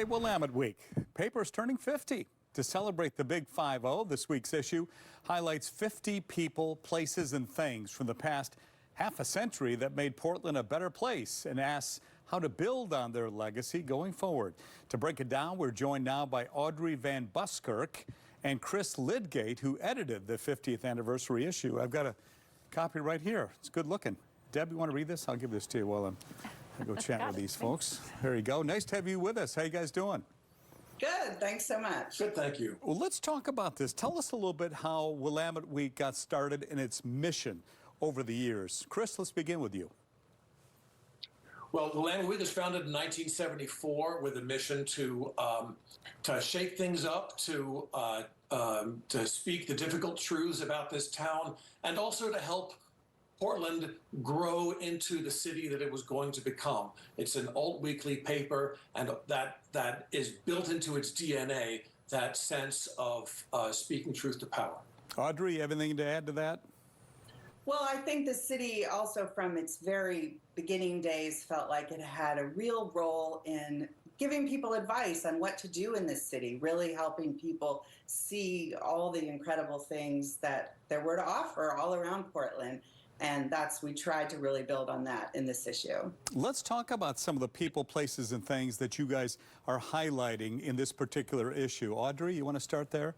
Willamette Week. Paper's turning 50. To celebrate the Big 5-0, this week's issue highlights 50 people, places, and things from the past half a century that made Portland a better place and asks how to build on their legacy going forward. To break it down, we're joined now by Audrey van Buskirk and Chris Lydgate, who edited the 50th anniversary issue. I've got a copy right here. It's good looking. Deb, you want to read this? I'll give this to you while I go chat with these folks. There you go. Nice to have you with us. How you guys doing? Good. Thanks so much. Good, thank you. Well, let's talk about this. Tell us a little bit how Willamette Week got started and its mission over the years. Chris, let's begin with you. Well, Willamette Week was founded in 1974 with a mission to shake things up, to speak the difficult truths about this town, and also to help Portland grow into the city that it was going to become. It's an alt weekly paper, and that is built into its DNA, that sense of speaking truth to power. Audrey, you have anything to add to that? Well, I think the city also from its very beginning days felt like it had a real role in giving people advice on what to do in this city, really helping people see all the incredible things that there were to offer all around Portland. And we tried to really build on that in this issue. Let's talk about some of the people, places, and things that you guys are highlighting in this particular issue. Audrey, you want to start there?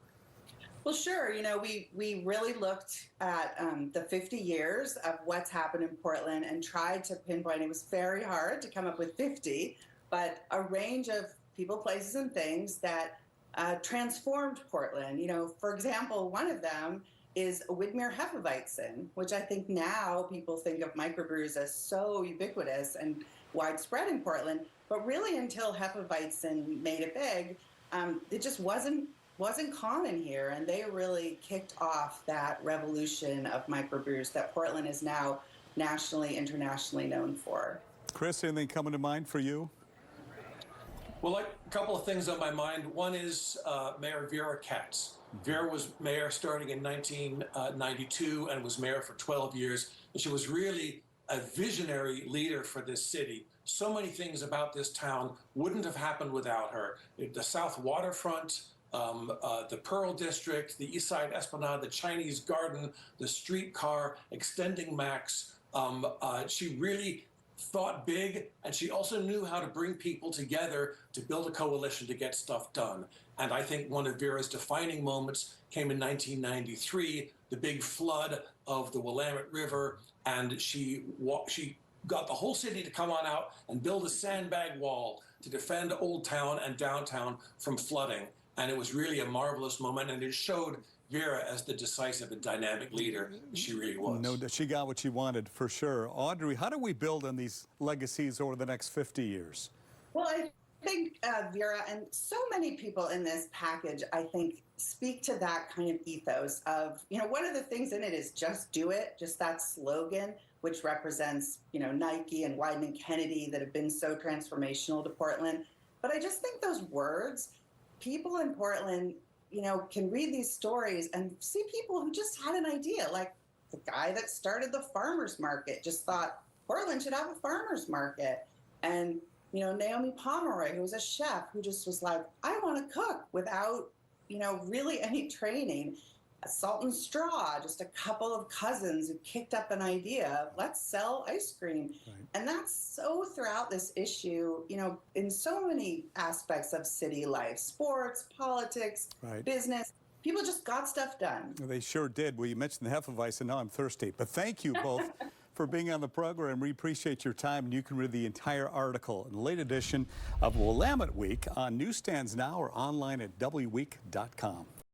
Well, sure. You know, we really looked at the 50 years of what's happened in Portland and tried to pinpoint. It was very hard to come up with 50, but a range of people, places, and things that transformed Portland. You know, for example, one of them is Widmer Hefeweizen, which I think now people think of microbrews as so ubiquitous and widespread in Portland, but really until Hefeweizen made it big, it just wasn't common here, and they really kicked off that revolution of microbrews that Portland is now nationally, internationally known for. Chris, anything coming to mind for you? Well, a couple of things on my mind. One is Mayor Vera Katz. Vera was mayor starting in 1992 and was mayor for 12 years. And she was really a visionary leader for this city. So many things about this town wouldn't have happened without her. The South Waterfront, the Pearl District, the East Side Esplanade, the Chinese Garden, the streetcar, extending Max. She really thought big, and she also knew how to bring people together to build a coalition to get stuff done. And I think one of Vera's defining moments came in 1993, the big flood of the Willamette River, and she got the whole city to come on out and build a sandbag wall to defend Old Town and downtown from flooding. And it was really a marvelous moment, and it showed Vera as the decisive and dynamic leader she really was. No, she got what she wanted, for sure. Audrey, how do we build on these legacies over the next 50 years? Well, I think Vera and so many people in this package, I think, speak to that kind of ethos of, you know, one of the things in it is just do it, just that slogan, which represents, you know, Nike and Wieden and Kennedy that have been so transformational to Portland. But I just think those words, people in Portland, you know, can read these stories and see people who just had an idea, like the guy that started the farmer's market just thought Portland should have a farmer's market. And, you know, Naomi Pomeroy, who was a chef, who just was like, I want to cook without, you know, really any training. Salt and Straw, just a couple of cousins who kicked up an idea of let's sell ice cream. Right. And that's so throughout this issue, you know, in so many aspects of city life, sports, politics, right, business. People just got stuff done. They sure did. Well, you mentioned the Hefeweizen, and now I'm thirsty. But thank you both for being on the program. We appreciate your time, and you can read the entire article in the late edition of Willamette Week on newsstands now or online at wweek.com.